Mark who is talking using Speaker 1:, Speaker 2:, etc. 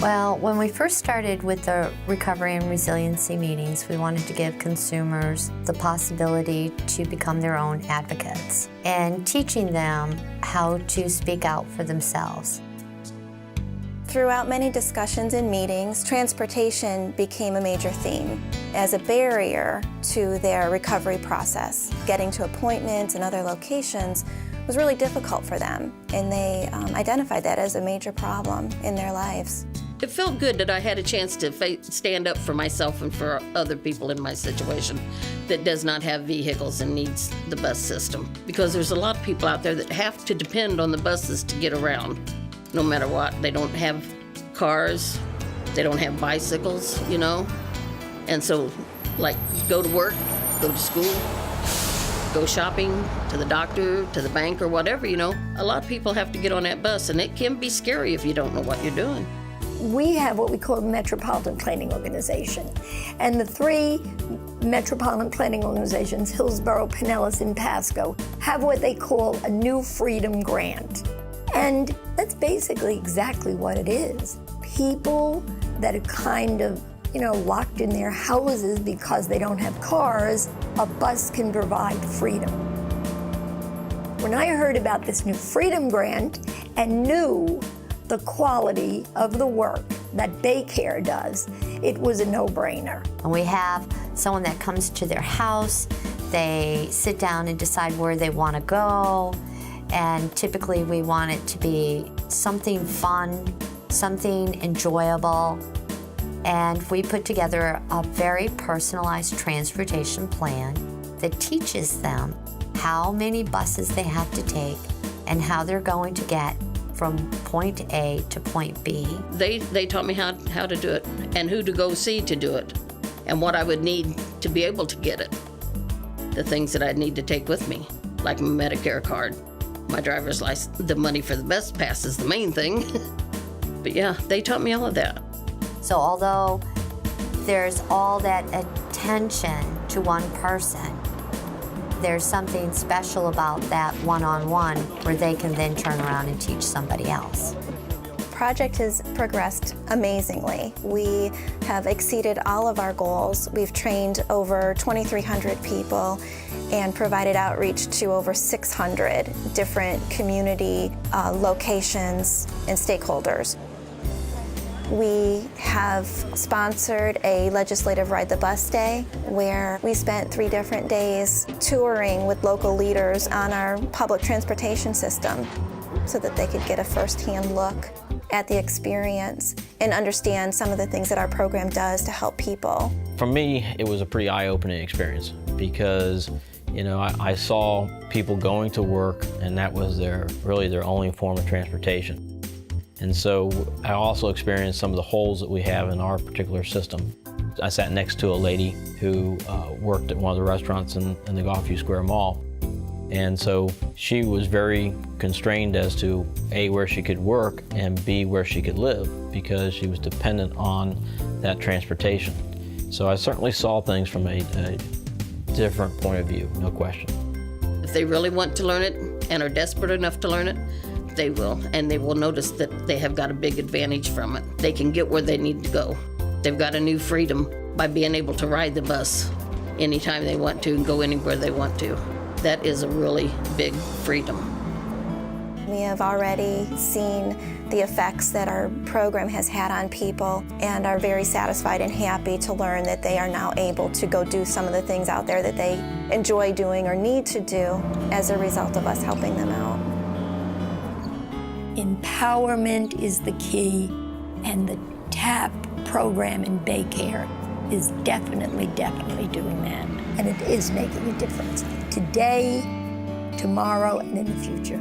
Speaker 1: Well, when we first started with the recovery and resiliency meetings, we wanted to give consumers the possibility to become their own advocates and teaching them how to speak out for themselves.
Speaker 2: Throughout many discussions and meetings, transportation became a major theme as a barrier to their recovery process. Getting to appointments and other locations was really difficult for them, and they identified that as a major problem in their lives.
Speaker 3: It felt good that I had a chance to stand up for myself and for other people in my situation that does not have vehicles and needs the bus system. Because there's a lot of people out there that have to depend on the buses to get around, no matter what. They don't have cars, they don't have bicycles, you know? And so, like, go to work, go to school, go shopping, to the doctor, to the bank, or whatever, you know? A lot of people have to get on that bus, and it can be scary if you don't know what you're doing.
Speaker 4: We have what we call a Metropolitan Planning Organization. And the three Metropolitan Planning Organizations, Hillsborough, Pinellas, and Pasco, have what they call a New Freedom Grant. And that's basically exactly what it is. People that are kind of, locked in their houses because they don't have cars, a bus can provide freedom. When I heard about this New Freedom Grant and knew the quality of the work that Baycare does, it was a no-brainer.
Speaker 1: And we have someone that comes to their house, they sit down and decide where they want to go, and typically we want it to be something fun, something enjoyable, and we put together a very personalized transportation plan that teaches them how many buses they have to take and how they're going to get from point A to point B.
Speaker 3: They taught me how to do it and who to go see to do it and what I would need to be able to get it. The things that I'd need to take with me, like my Medicare card, my driver's license, the money for the bus pass is the main thing. But yeah, they taught me all of that.
Speaker 1: So although there's all that attention to one person, there's something special about that one-on-one where they can then turn around and teach somebody else.
Speaker 2: The project has progressed amazingly. We have exceeded all of our goals. We've trained over 2,300 people and provided outreach to over 600 different community locations and stakeholders. We have sponsored a legislative Ride the Bus Day where we spent 3 different days touring with local leaders on our public transportation system so that they could get a first-hand look at the experience and understand some of the things that our program does to help people.
Speaker 5: For me, it was a pretty eye-opening experience because I saw people going to work and that was really their only form of transportation. And so I also experienced some of the holes that we have in our particular system. I sat next to a lady who worked at one of the restaurants in the Golfview Square Mall. And so she was very constrained as to A, where she could work, and B, where she could live, because she was dependent on that transportation. So I certainly saw things from a different point of view, no question.
Speaker 3: If they really want to learn it and are desperate enough to learn it, they will, and they will notice that they have got a big advantage from it. They can get where they need to go. They've got a new freedom by being able to ride the bus anytime they want to and go anywhere they want to. That is a really big freedom.
Speaker 2: We have already seen the effects that our program has had on people and are very satisfied and happy to learn that they are now able to go do some of the things out there that they enjoy doing or need to do as a result of us helping them out.
Speaker 4: Empowerment is the key, and the TAP program in Baycare is definitely doing that. And it is making a difference today, tomorrow, and in the future.